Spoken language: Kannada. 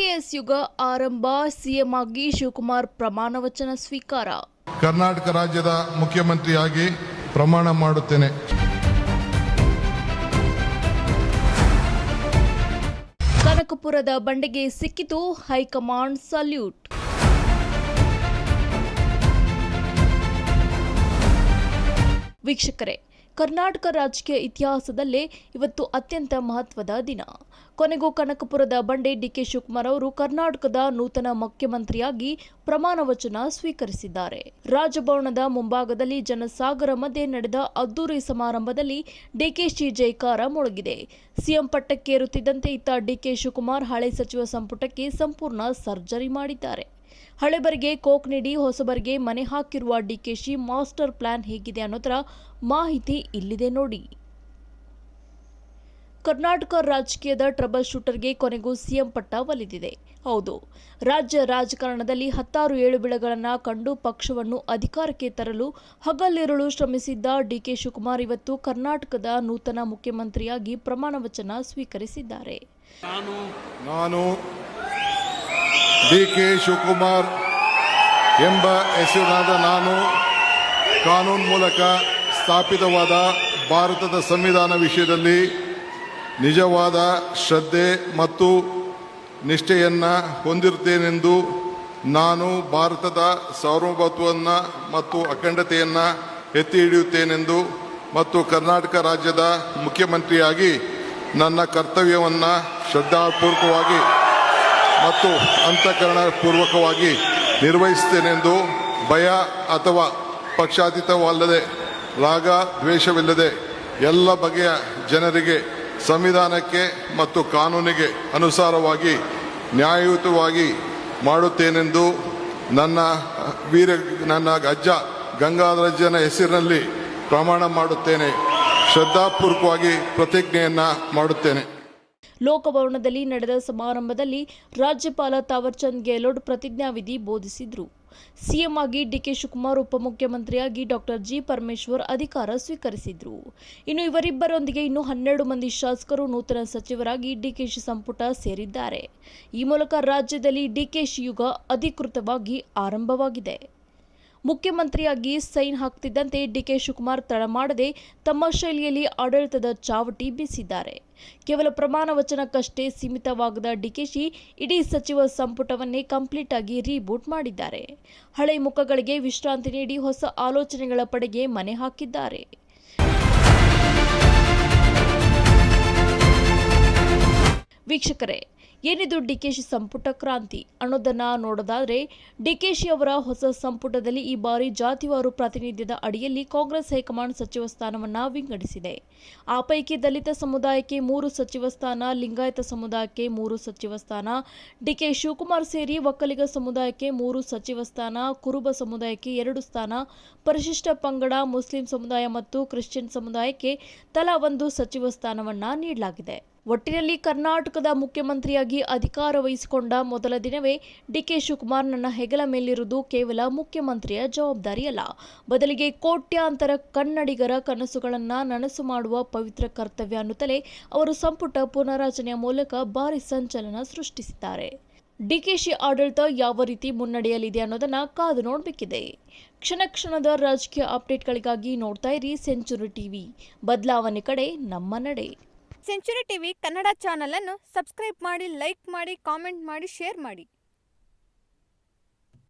ಜೆಡಿಎಸ್ ಯುಗ ಆರಂಭ, ಸಿಎಂ ಆಗಿ ಶಿವಕುಮಾರ್ ಪ್ರಮಾಣ ವಚನ ಸ್ವೀಕಾರ. ಕರ್ನಾಟಕ ರಾಜ್ಯದ ಮುಖ್ಯಮಂತ್ರಿಯಾಗಿ ಪ್ರಮಾಣ ಮಾಡುತ್ತೇನೆ. ಕನಕಪುರದ ಬಂಡೆಗೆ ಸಿಕ್ಕಿತು ಹೈಕಮಾಂಡ್ ಸಲ್ಯೂಟ್. ವೀಕ್ಷಕರೇ, ಕರ್ನಾಟಕ ರಾಜಕೀಯ ಇತಿಹಾಸದಲ್ಲೇ ಇವತ್ತು ಅತ್ಯಂತ ಮಹತ್ವದ ದಿನ. ಕೊನೆಗೂ ಕನಕಪುರದ ಬಂಡೆ ಡಿಕೆ ಶಿವಕುಮಾರ್ ಅವರು ಕರ್ನಾಟಕದ ನೂತನ ಮುಖ್ಯಮಂತ್ರಿಯಾಗಿ ಪ್ರಮಾಣ ವಚನ ಸ್ವೀಕರಿಸಿದ್ದಾರೆ. ರಾಜಭವನದ ಮುಂಭಾಗದಲ್ಲಿ ಜನಸಾಗರ ಮಧ್ಯೆ ನಡೆದ ಅದ್ದೂರಿ ಸಮಾರಂಭದಲ್ಲಿ ಡಿಕೆಶಿ ಜೈಕಾರ ಮೊಳಗಿದೆ. ಸಿಎಂ ಪಟ್ಟಕ್ಕೇರುತ್ತಿದ್ದಂತೆ ಇತ್ತ ಡಿಕೆ ಶಿವಕುಮಾರ್ ಹಳೆ ಸಚಿವ ಸಂಪುಟಕ್ಕೆ ಸಂಪೂರ್ಣ ಸರ್ಜರಿ ಮಾಡಿದ್ದಾರೆ. ಹಳೆಬರಿಗೆ ಕೋಕ್ ನೀಡಿ ಹೊಸಬರಿಗೆ ಮನೆ ಹಾಕಿರುವ ಡಿಕೆಶಿ ಮಾಸ್ಟರ್ ಪ್ಲಾನ್ ಹೇಗಿದೆ ಅನ್ನೋದರ ಮಾಹಿತಿ ಇಲ್ಲಿದೆ ನೋಡಿ. ಕರ್ನಾಟಕ ರಾಜಕೀಯದ ಟ್ರಬಲ್ ಶೂಟರ್ಗೆ ಕೊನೆಗೂ ಸಿಎಂ ಪಟ್ಟ ಒಲಿದಿದೆ. ಹೌದು, ರಾಜ್ಯ ರಾಜಕಾರಣದಲ್ಲಿ 10 ಏಳುಬೀಳುಗಳನ್ನು ಕಂಡು ಪಕ್ಷವನ್ನು ಅಧಿಕಾರಕ್ಕೆ ತರಲು ಹಗಲಿರುಳು ಶ್ರಮಿಸಿದ್ದ ಡಿಕೆ ಶಿವಕುಮಾರ್ ಇವತ್ತು ಕರ್ನಾಟಕದ ನೂತನ ಮುಖ್ಯಮಂತ್ರಿಯಾಗಿ ಪ್ರಮಾಣ ವಚನ ಸ್ವೀಕರಿಸಿದ್ದಾರೆ. ನಾನು ಡಿಕೆ ಶಿವಕುಮಾರ್ ಎಂಬ ಹೆಸರಿನಾದ ನಾನು ಕಾನೂನು ಮೂಲಕ ಸ್ಥಾಪಿತವಾದ ಭಾರತದ ಸಂವಿಧಾನ ವಿಷಯದಲ್ಲಿ ನಿಜವಾದ ಶ್ರದ್ಧೆ ಮತ್ತು ನಿಷ್ಠೆಯನ್ನು ಹೊಂದಿರುತ್ತೇನೆಂದು, ನಾನು ಭಾರತದ ಸಾರ್ವಭೌಮತ್ವವನ್ನು ಮತ್ತು ಅಖಂಡತೆಯನ್ನು ಎತ್ತಿ ಹಿಡಿಯುತ್ತೇನೆಂದು ಮತ್ತು ಕರ್ನಾಟಕ ರಾಜ್ಯದ ಮುಖ್ಯಮಂತ್ರಿಯಾಗಿ ನನ್ನ ಕರ್ತವ್ಯವನ್ನು ಶ್ರದ್ಧಾಪೂರ್ವಕವಾಗಿ ಮತ್ತು ಅಂತಃಕರಣಪೂರ್ವಕವಾಗಿ ನಿರ್ವಹಿಸುತ್ತೇನೆಂದು, ಭಯ ಅಥವಾ ಪಕ್ಷಾತೀತವಲ್ಲದೆ, ರಾಗ ದ್ವೇಷವಿಲ್ಲದೆ ಎಲ್ಲ ಬಗೆಯ ಜನರಿಗೆ ಸಂವಿಧಾನಕ್ಕೆ ಮತ್ತು ಕಾನೂನಿಗೆ ಅನುಸಾರವಾಗಿ ನ್ಯಾಯಯುತವಾಗಿ ಮಾಡುತ್ತೇನೆಂದು ನನ್ನ ಅಜ್ಜ ಗಂಗಾಧರಜ್ಜನ ಹೆಸರಿನಲ್ಲಿ ಪ್ರಮಾಣ ಮಾಡುತ್ತೇನೆ. ಶ್ರದ್ಧಾಪೂರ್ವಕವಾಗಿ ಪ್ರತಿಜ್ಞೆಯನ್ನು ಮಾಡುತ್ತೇನೆ. ಲೋಕಭವನದಲ್ಲಿ ನಡೆದ ಸಮಾರಂಭದಲ್ಲಿ ರಾಜ್ಯಪಾಲ ತಾವರ್ಚಂದ್ ಗೆಹ್ಲೋಟ್ ಪ್ರತಿಜ್ಞಾವಿಧಿ ಬೋಧಿಸಿದರು. ಸಿಎಂ ಆಗಿ ಡಿಕೆ ಶಿವಕುಮಾರ್, ಉಪಮುಖ್ಯಮಂತ್ರಿಯಾಗಿ ಡಾಕ್ಟರ್ ಜಿ ಪರಮೇಶ್ವರ್ ಅಧಿಕಾರ ಸ್ವೀಕರಿಸಿದರು. ಇನ್ನು ಇವರಿಬ್ಬರೊಂದಿಗೆ ಇನ್ನೂ 12 ಮಂದಿ ಶಾಸಕರು ನೂತನ ಸಚಿವರಾಗಿ ಡಿಕೆಶಿ ಸಂಪುಟ ಸೇರಿದ್ದಾರೆ. ಈ ಮೂಲಕ ರಾಜ್ಯದಲ್ಲಿ ಡಿಕೆಶಿ ಯುಗ ಅಧಿಕೃತವಾಗಿ ಆರಂಭವಾಗಿದೆ. ಮುಖ್ಯಮಂತ್ರಿಯಾಗಿ ಸೈನ್ ಹಾಕ್ತಿದ್ದಂತೆ ಡಿಕೆ ಶಿವಕುಮಾರ್ ತಡ ಮಾಡದೆ ತಮ್ಮ ಶೈಲಿಯಲ್ಲಿ ಆಡಳಿತದ ಚಾವಟಿ ಬೀಸಿದ್ದಾರೆ. ಕೇವಲ ಪ್ರಮಾಣ ವಚನಕ್ಕಷ್ಟೇ ಸೀಮಿತವಾಗದ ಡಿಕೆಶಿ ಇಡೀ ಸಚಿವ ಸಂಪುಟವನ್ನೇ ಕಂಪ್ಲೀಟ್ ಆಗಿ ರೀಬೂಟ್ ಮಾಡಿದ್ದಾರೆ. ಹಳೆ ಮುಖಗಳಿಗೆ ವಿಶ್ರಾಂತಿ ನೀಡಿ ಹೊಸ ಆಲೋಚನೆಗಳ ಪಡೆಗೆ ಮನೆ ಹಾಕಿದ್ದಾರೆ. ವೀಕ್ಷಕರೇ, ಏನಿದು ಡಿಕೆಶಿ ಸಂಪುಟ ಕ್ರಾಂತಿ ಅನ್ನೋದನ್ನ ನೋಡೋದಾದ್ರೆ, ಡಿಕೆಶಿ ಅವರ ಹೊಸ ಸಂಪುಟದಲ್ಲಿ ಈ ಬಾರಿ ಜಾತಿವಾರು ಪ್ರಾತಿನಿಧ್ಯದ ಅಡಿಯಲ್ಲಿ ಕಾಂಗ್ರೆಸ್ ಹೈಕಮಾಂಡ್ ಸಚಿವ ಸ್ಥಾನವನ್ನ ವಿಂಗಡಿಸಿದೆ. ಆ ಪೈಕಿ ದಲಿತ ಸಮುದಾಯಕ್ಕೆ 3 ಸಚಿವ ಸ್ಥಾನ, ಲಿಂಗಾಯತ ಸಮುದಾಯಕ್ಕೆ 3 ಸಚಿವ ಸ್ಥಾನ, ಡಿಕೆ ಶಿವಕುಮಾರ್ ಸೇರಿ ಒಕ್ಕಲಿಗ ಸಮುದಾಯಕ್ಕೆ 3 ಸಚಿವ ಸ್ಥಾನ, ಕುರುಬ ಸಮುದಾಯಕ್ಕೆ 2 ಸ್ಥಾನ, ಪರಿಶಿಷ್ಟ ಪಂಗಡ, ಮುಸ್ಲಿಂ ಸಮುದಾಯ ಮತ್ತು ಕ್ರಿಶ್ಚಿಯನ್ ಸಮುದಾಯಕ್ಕೆ ತಲಾ 1 ಸಚಿವ ಸ್ಥಾನವನ್ನ ನೀಡಲಾಗಿದೆ. ಒಟ್ಟಿನಲ್ಲಿ ಕರ್ನಾಟಕದ ಮುಖ್ಯಮಂತ್ರಿಯಾಗಿ ಅಧಿಕಾರ ವಹಿಸಿಕೊಂಡ ಮೊದಲ ದಿನವೇ ಡಿಕೆ ಶಿವಕುಮಾರ್ ನನ್ನ ಹೆಗಲ ಮೇಲಿರುವುದು ಕೇವಲ ಮುಖ್ಯಮಂತ್ರಿಯ ಜವಾಬ್ದಾರಿಯಲ್ಲ, ಬದಲಿಗೆ ಕೋಟ್ಯಾಂತರ ಕನ್ನಡಿಗರ ಕನಸುಗಳನ್ನು ನನಸು ಮಾಡುವ ಪವಿತ್ರ ಕರ್ತವ್ಯ ಅನ್ನುತ್ತಲೇ ಅವರು ಸಂಪುಟ ಪುನರಾಚನೆಯ ಮೂಲಕ ಭಾರಿ ಸಂಚಲನ ಸೃಷ್ಟಿಸಿದ್ದಾರೆ. ಡಿಕೆಶಿ ಆಡಳಿತ ಯಾವ ರೀತಿ ಮುನ್ನಡೆಯಲಿದೆ ಅನ್ನೋದನ್ನ ಕಾದು ನೋಡಬೇಕಿದೆ. ಕ್ಷಣ ಕ್ಷಣದ ರಾಜಕೀಯ ಅಪ್ಡೇಟ್ಗಳಿಗಾಗಿ ನೋಡ್ತಾ ಇರಿ ಸೆಂಚುರಿ ಟಿವಿ. ಬದಲಾವಣೆ ಕಡೆ ನಮ್ಮ ನಡೆ. ಸೆಂಚುರಿ ಟಿವಿ ಕನ್ನಡ ಚಾನಲ್ ಅನ್ನು ಸಬ್ಸ್ಕ್ರೈಬ್ ಮಾಡಿ, ಲೈಕ್ ಮಾಡಿ, ಕಾಮೆಂಟ್ ಮಾಡಿ, ಶೇರ್ ಮಾಡಿ.